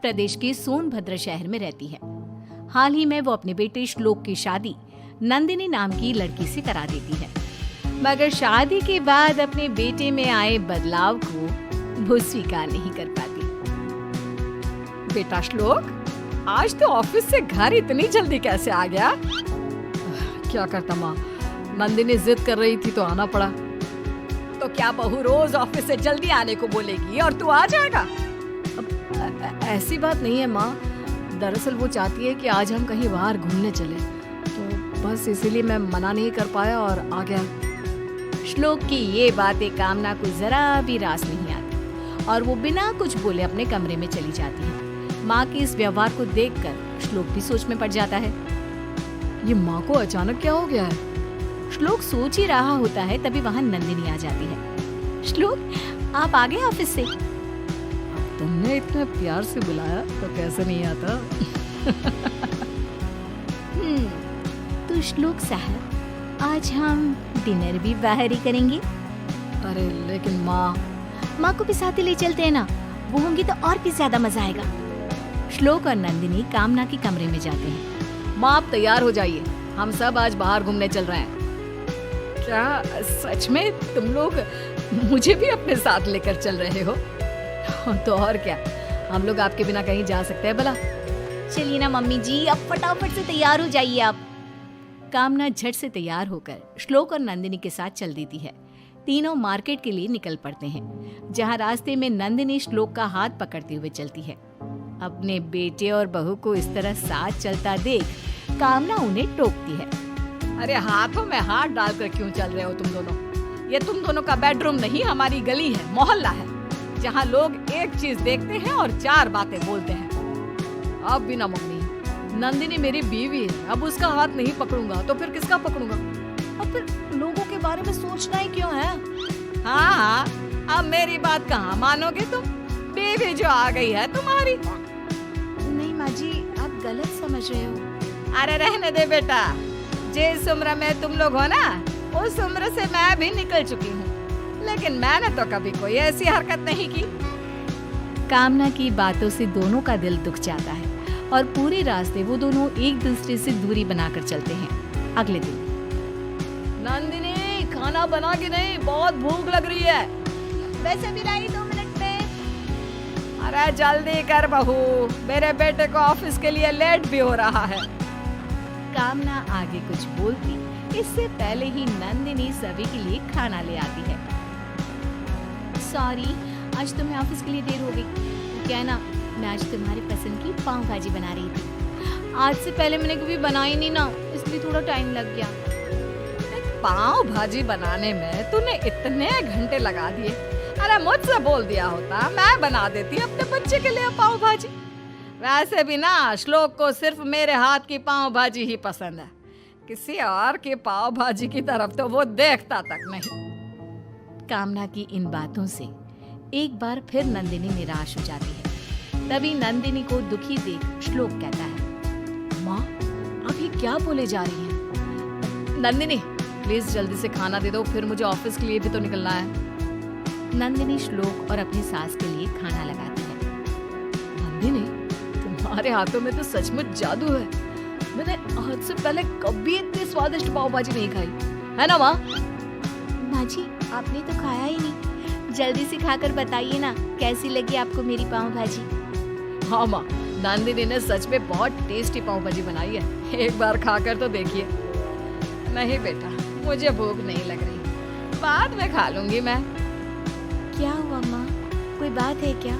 प्रदेश के सोनभद्र शहर में रहती है। हाल ही में वो अपने बेटे श्लोक की शादी नंदिनी नाम की लड़की से करा देती है, मगर शादी के बाद अपने बेटे में आए बदलाव को वो स्वीकार नहीं कर पाती। बेटा श्लोक, आज तो ऑफिस से घर इतनी जल्दी कैसे आ गया? क्या करता माँ, नंदिनी जिद कर रही थी तो आना पड़ा। तो क्या बहू रोज ऑफिस से जल्दी आने को बोलेगी और तू आ जाएगा? ऐसी बात नहीं है माँ, दरअसल वो चाहती है कि आज हम कहीं बाहर घूमने चले, तो बस इसीलिए मैं मना नहीं कर पाया और आ गया। श्लोक की ये बातें कामना को जरा भी रास नहीं आती और वो बिना कुछ बोले अपने कमरे में चली जाती है। माँ के इस व्यवहार को देखकर श्लोक भी सोच में पड़ जाता है। ये माँ को अचानक क्या हो गया है? श्लोक सोच ही रहा होता है, तभी वहाँ नंदिनी आ जाती है। श्लोक, आप आ गए ऑफिस से? तुमने इतने प्यार से बुलाया तो कैसे नहीं आता। तो श्लोक साहब, आज हम डिनर भी बाहर ही करेंगे। अरे लेकिन माँ को भी साथ ही ले चलते हैं ना, वो होंगी तो और भी ज्यादा मजा आएगा। श्लोक और नंदिनी कामना के कमरे में जाते हैं। माँ आप तैयार हो जाइए, हम सब आज बाहर घूमने चल रहे हैं। क्या सच में तुम लोग मुझे भी अपने साथ लेकर चल रहे हो? तो और क्या, हम लोग आपके बिना कहीं जा सकते हैं भला? चलिए ना मम्मी जी, अब फटाफट से तैयार हो जाइए आप। कामना झट से तैयार होकर श्लोक और नंदिनी के साथ चल देती है। तीनों मार्केट के लिए निकल पड़ते हैं, जहाँ रास्ते में नंदिनी श्लोक का हाथ पकड़ते हुए चलती है। अपने बेटे और बहू को इस तरह साथ चलता देख कामना उन्हें टोकती है। अरे हाथों में हाथ डालकर क्यों चल रहे हो तुम दोनों? ये तुम दोनों का बेडरूम नहीं, हमारी गली है, मोहल्ला है, जहाँ लोग एक चीज देखते हैं और चार बातें बोलते हैं। अब भी ना मम्मी, नंदिनी मेरी बीवी है, अब उसका हाथ नहीं पकड़ूंगा तो फिर किसका पकड़ूंगा? और फिर लोगों के बारे में सोचना ही क्यों है? हाँ, अब मेरी बात कहाँ मानोगे तुम? बीवी जो आ गई है तुम्हारी। नहीं माँ जी, आप गलत समझ रहे हो। अरे रहने दे बेटा, जिस उम्र में तुम लोग हो ना, उस उम्र से मैं भी निकल चुकी हूँ, लेकिन मैंने तो कभी कोई ऐसी हरकत नहीं की। कामना की बातों से दोनों का दिल दुख जाता है और पूरे रास्ते वो दोनों एक दूसरे से दूरी बनाकर चलते हैं। अगले दिन, नंदिनी खाना बना के नहीं, बहुत भूख लग रही है। वैसे भी लाई 2 मिनट में। अरे जल्दी कर बहू, मेरे बेटे को ऑफिस के लिए लेट भी हो रहा है। कामना आगे कुछ बोलती, इससे पहले ही नंदिनी सभी के लिए खाना ले आती है। सॉरी, आज तुम्हें ऑफिस के लिए देर हो गई। क्या है ना, मैं आज तुम्हारी पसंद की पाव भाजी बना रही थी। आज से पहले मैंने कभी बनाई नहीं ना, इसलिए थोड़ा टाइम लग गया। पाव भाजी बनाने में तूने इतने घंटे लगा दिए। अरे मुझसे बोल दिया होता, मैं बना देती अपने बच्चे के लिए पाव भाजी। वैसे भी ना, श्लोक को सिर्फ मेरे हाथ की पाव भाजी ही पसंद है, किसी और की पाव भाजी की तरफ तो वो देखता तक नहीं। कामना की इन बातों से एक बार फिर नंदिनी निराश हो जाती है। तभी नंदिनी को दुखी देख श्लोक कहता है, माँ आप ये क्या बोले जा रही हैं? नंदिनी प्लीज जल्दी से खाना दे दो, फिर मुझे ऑफिस के लिए भी तो निकलना है। नंदिनी श्लोक और अपनी सास के लिए खाना लगाती है। नंदिनी, तुम्हारे हाथों में तो सचमुच जादू है। मैंने आज से पहले कभी इतनी स्वादिष्ट पाव भाजी नहीं खाई, है ना माँ? माँ जी, आपने तो खाया ही नहीं, जल्दी से खाकर बताइए ना कैसी लगी आपको मेरी पाव भाजी। हाँ माँ, नंदिनी ने सच में बहुत टेस्टी पाव भाजी बनाई है, एक बार खाकर तो देखिए। नहीं बेटा, मुझे भूख नहीं लग रही, बाद में खा लूंगी मैं। क्या हुआ माँ, कोई बात है क्या?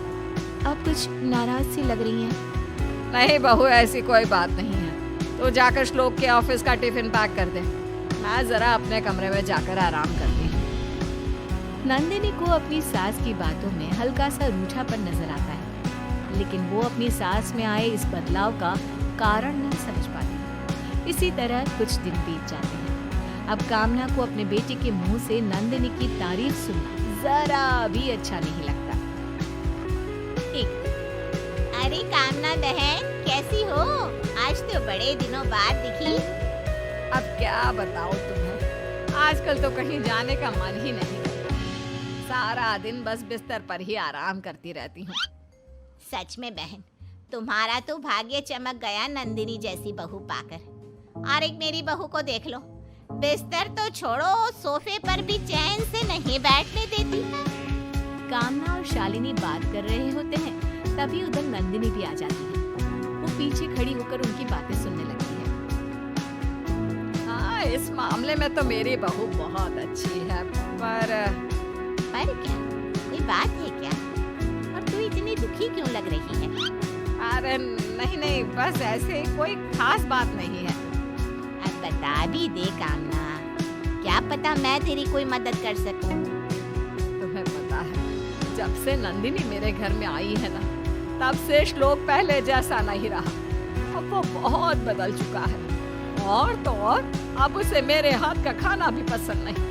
आप कुछ नाराज सी लग रही हैं। नहीं बहू, ऐसी कोई बात नहीं है। तो जाकर श्लोक के ऑफिस का टिफिन पैक कर दे, मैं जरा अपने कमरे में जाकर आराम करती हूँ। नंदिनी को अपनी सास की बातों में हल्का सा रूठापन नजर आता है, लेकिन वो अपनी सास में आए इस बदलाव का कारण नहीं समझ पाती। इसी तरह कुछ दिन बीत जाते हैं। अब कामना को अपने बेटे के मुंह से नंदिनी की तारीफ सुनना जरा भी अच्छा नहीं लगता। अरे कामना बहन, कैसी हो? आज तो बड़े दिनों बाद दिखी। अब क्या बताओ तुम्हें, आजकल तो कहीं जाने का मन ही नहीं करता, सारा दिन बस बिस्तर पर ही आराम करती रहती हूँ। सच में बहन, तुम्हारा तो भाग्य चमक गया नंदिनी जैसी बहू पाकर। और एक मेरी बहू को देख लो, बिस्तर तो छोड़ो, सोफे पर भी चैन से नहीं बैठने देती। कामना और शालिनी बात कर रहे होते हैं, तभी उधर नंदिनी भी आ जाती है। वो पीछे खड़ी होकर उनकी बातें सुनने लगती है। हाँ, इस मामले में तो मेरी बहू बहुत अच्छी है, पर क्या कोई बात है क्या? और तू इतनी दुखी क्यों लग रही है? अरे नहीं, बस ऐसे ही, कोई खास बात नहीं है। अब बता भी दे कामना, क्या पता मैं तेरी कोई मदद कर सकूं। तुम्हें पता है, जब से नंदिनी मेरे घर में आई है ना, तब से श्लोक पहले जैसा नहीं रहा। अब वो बहुत बदल चुका है। और तो और अब उसे मेरे हाथ का खाना भी पसंद नहीं।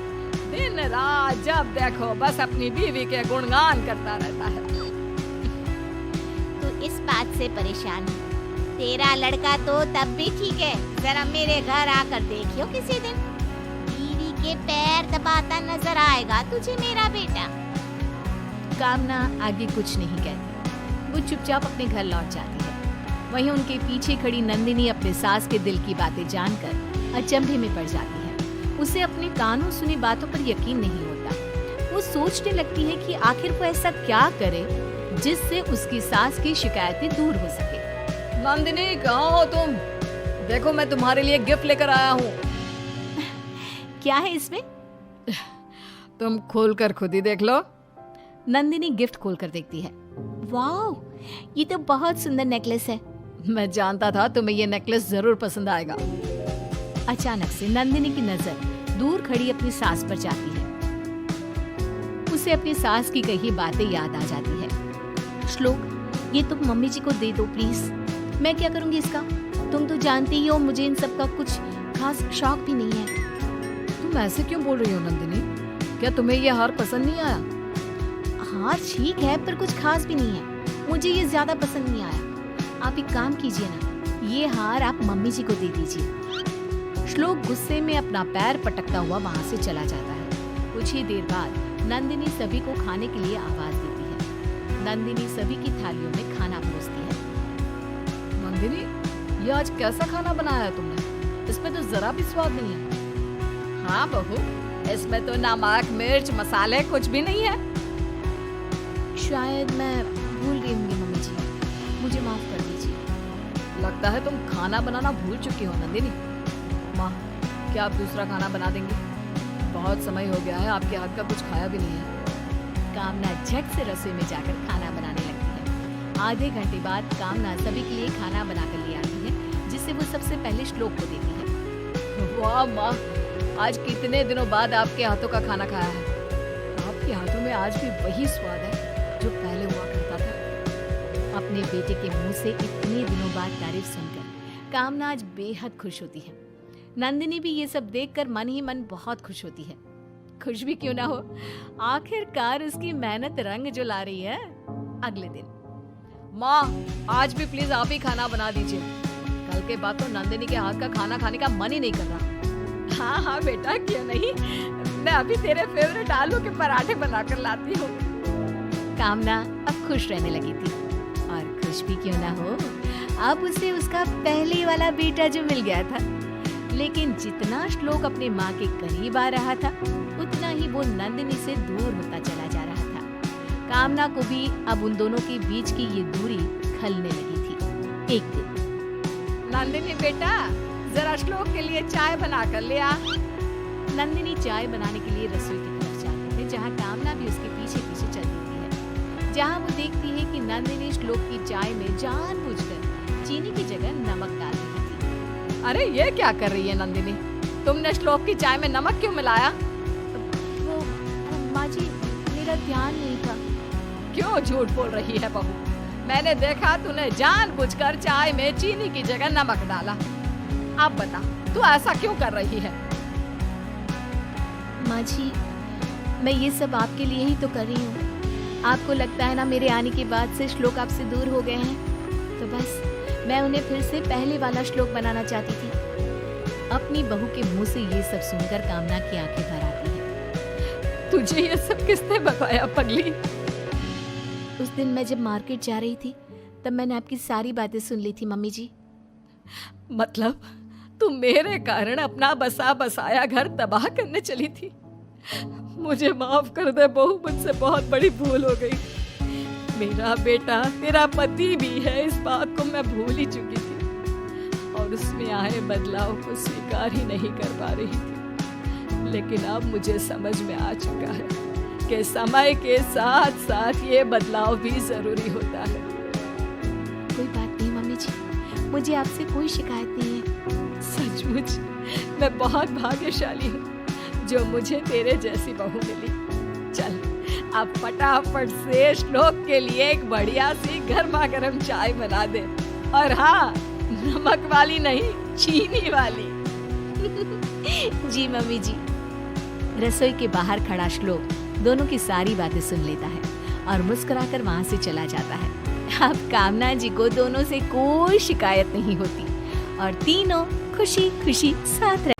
दिन रात जब देखो बस अपनी बीवी के गुणगान करता रहता है। तू इस बात से परेशान है? तेरा लड़का तो तब भी ठीक है, जरा मेरे घर आकर देखियो किसी दिन, बीवी के पैर दबाता नजर आएगा तुझे मेरा बेटा। कामना आगे कुछ नहीं कहती, वो चुपचाप अपने घर लौट जाती है। वहीं उनके पीछे खड़ी नंदिनी अपने सास के दिल की बातें जानकर अचंभे में पड़ जाती है। उसे अपने कानों सुनी बातों पर यकीन नहीं होता। वो सोचने लगती है कि आखिर वो ऐसा क्या करे जिससे उसकी सास की शिकायतें दूर हो सके। नंदिनी, कहाँ हो तुम? देखो, मैं तुम्हारे लिए गिफ्ट लेकर आया हूँ। क्या है इसमें? तुम खोलकर खुद ही देख लो। नंदिनी गिफ्ट खोलकर देखती है। वाह, ये तो बहुत सुंदर नेकलेस है। मैं जानता था तुम्हें ये नेकलेस जरूर पसंद आएगा। अचानक से नंदिनी की नजर दूर खड़ी अपनी सास पर जाती है। उसे अपनी सास की कही बातें याद आ जाती है। श्लोक, ये तुम मम्मी जी को दे दो प्लीज। मैं क्या करूंगी इसका? तुम तो जानती ही हो मुझे इन सब का कुछ खास शौक भी नहीं है। तुम ऐसे क्यों बोल रही हो नंदिनी? क्या तुम्हें ये हार पसंद नहीं आया? हार ठीक है, पर कुछ खास भी नहीं है। मुझे ये ज्यादा पसंद नहीं आया। आप एक काम कीजिए ना, ये हार आप मम्मी जी को दे दीजिए। श्लोक गुस्से में अपना पैर पटकता हुआ वहाँ से चला जाता है। कुछ ही देर बाद नंदिनी सभी को खाने के लिए आवाज देती है। नंदिनी सभी की थालियों में खाना परोसती है। नंदिनी, ये आज कैसा खाना बनाया है तुमने? इसमें तो जरा भी स्वाद नहीं है। हाँ बहू, इसमें तो नमक मिर्च मसाले कुछ भी नहीं है। शायद मैं भूल गई होंगी मम्मी जी, मुझे माफ कर दीजिए। लगता है तुम खाना बनाना भूल चुकी हो नंदिनी। माँ, क्या आप दूसरा खाना बना देंगी? बहुत समय हो गया है, आपके हाथ का कुछ खाया भी नहीं है। कामना झट से रसोई में जाकर खाना बनाने लगती है। आधे घंटे बाद कामना सभी के लिए खाना बनाकर ले आती है, जिसे वो सबसे पहले श्लोक को देती है। वाह माँ, आज कितने दिनों बाद आपके हाथों का खाना खाया है। आपके हाथों में आज भी वही स्वाद है जो पहले हुआ करता था। अपने बेटे के मुंह से इतने दिनों बाद तारीफ सुनकर कामना आज बेहद खुश होती है। नंदिनी भी ये सब देखकर मन ही मन बहुत खुश होती है। खुश भी क्यों ना हो, आखिरकार उसकी मेहनत रंग जो ला रही है। अगले दिन, माँ, आज भी प्लीज आप ही खाना बना दीजिए। कल के बाद तो नंदिनी के हाथ का खाना खाने का मन ही नहीं कर रहा। हाँ हाँ बेटा, क्यों नहीं, मैं अभी तेरे फेवरेट आलू के पराठे बनाकर लाती हूँ। कामना अब खुश रहने लगी थी, और खुश भी क्यों ना हो, अब उसे उसका पहले वाला बेटा जो मिल गया था। लेकिन जितना श्लोक अपने माँ के करीब आ रहा था, उतना ही वो नंदिनी से दूर होता चला जा रहा था। कामना को भी अब उन दोनों के बीच की ये दूरी खलने लगी थी। एक दिन, नंदिनी बेटा, जरा श्लोक के लिए चाय बना कर ले आ। नंदिनी चाय बनाने के लिए रसोई की तरफ जाती है, जहाँ कामना भी उसके पीछे पीछे चल देती है। जहाँ वो देखती है कि नंदिनी श्लोक की चाय में जानबूझकर चीनी की जगह नमक डाल रही थी। अरे ये क्या कर रही है नंदिनी? तुमने श्लोक की चाय में नमक क्यों मिलाया? वो माँ जी, मेरा ध्यान नहीं था। क्यों झूठ बोल रही है बहू? मैंने देखा तूने जानबूझकर चाय में चीनी की जगह नमक डाला। अब बता, तू ऐसा क्यों कर रही है? माँ जी, मैं ये सब आपके लिए ही तो कर रही हूँ। आपको लगता है ना मेरे आने के बाद से श्लोक आपसे दूर हो गए हैं, तो बस मैं उन्हें फिर से पहले वाला श्लोक बनाना चाहती थी। अपनी बहू के मुंह से ये सब सुनकर कामना की आंखें भर आती हैं। तुझे ये सब किसने बताया पगली? उस दिन मैं जब मार्केट जा रही थी, तब मैंने आपकी सारी बातें सुन ली थी मम्मी जी। मतलब तुम मेरे कारण अपना बसा बसाया घर तबाह करने चली थी। मुझे माफ कर दे बहू, मुझसे बहुत बड़ी भूल हो गई। मेरा बेटा तेरा पति भी है, इस बात को मैं भूल ही चुकी थी और उसमें आए बदलाव को स्वीकार ही नहीं कर पा रही थी। लेकिन अब मुझे समझ में आ चुका है कि समय के साथ साथ ये बदलाव भी जरूरी होता है। कोई बात नहीं मम्मी जी, मुझे आपसे कोई शिकायत नहीं है। सचमुच मैं बहुत भाग्यशाली हूँ जो मुझे तेरे जैसी बहू मिली। चल अब फटाफट से श्लोक के लिए एक बढ़िया सी गर्मा गर्म चाय बना दे, और हाँ, नमक वाली नहीं, चीनी वाली। जी मम्मी जी। रसोई के बाहर खड़ा श्लोक दोनों की सारी बातें सुन लेता है और मुस्कुराकर वहां से चला जाता है। अब कामना जी को दोनों से कोई शिकायत नहीं होती और तीनों खुशी खुशी साथ